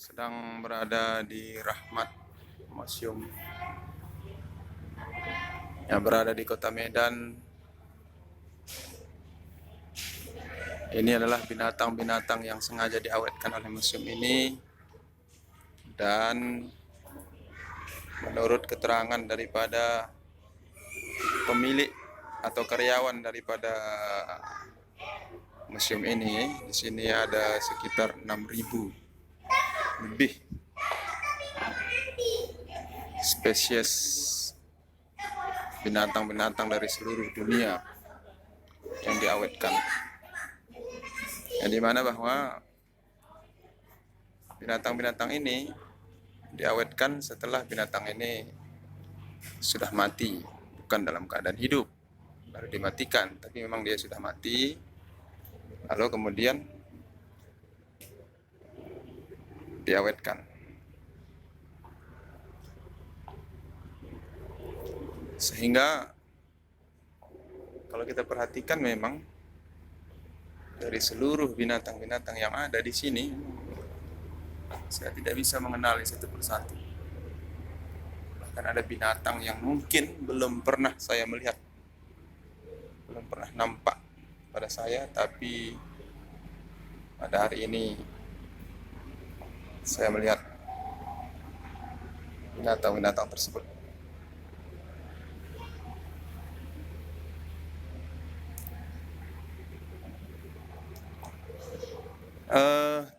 sedang berada di Rahmat Museum yang berada di Kota Medan. Ini adalah binatang-binatang yang sengaja diawetkan oleh museum ini, dan menurut keterangan daripada pemilik atau karyawan daripada museum ini, di sini ada sekitar 6.000 lebih spesies binatang-binatang dari seluruh dunia yang diawetkan. Yang dimana bahwa binatang-binatang ini diawetkan setelah binatang ini sudah mati, bukan dalam keadaan hidup baru dimatikan, tapi memang dia sudah mati, lalu kemudian diawetkan. Sehingga kalau kita perhatikan, memang dari seluruh binatang-binatang yang ada di sini, saya tidak bisa mengenali satu persatu. Bahkan ada binatang yang mungkin belum pernah saya melihat, belum pernah nampak pada saya, tapi pada hari ini saya melihat binatang-binatang tersebut.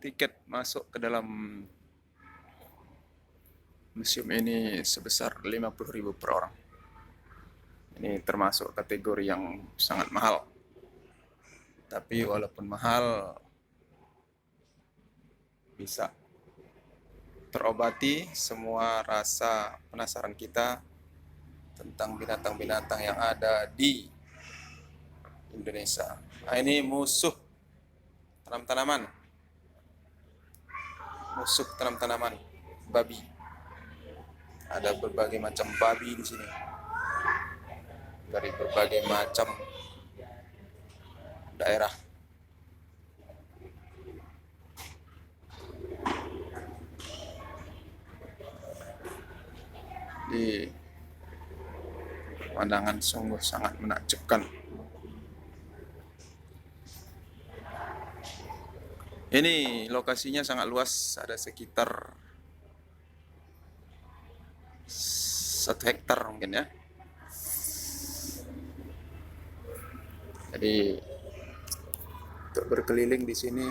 Tiket masuk ke dalam museum ini sebesar 50.000 per orang. Ini termasuk kategori yang sangat mahal. Tapi walaupun mahal, bisa terobati semua rasa penasaran kita tentang binatang-binatang yang ada di Indonesia. Nah, ini musuh tanam-tanaman, babi. Ada berbagai macam babi di sini, dari berbagai macam daerah. Di pemandangan sungguh sangat menakjubkan. Ini lokasinya sangat luas, ada sekitar 1 hektar mungkin ya. Jadi untuk berkeliling di sini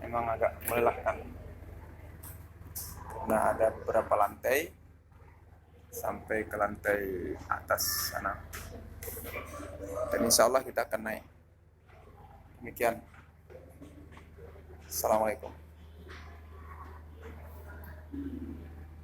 memang agak melelahkan. Nah, ada beberapa lantai sampai ke lantai atas sana. Dan insya Allah kita akan naik. Demikian. Assalamualaikum.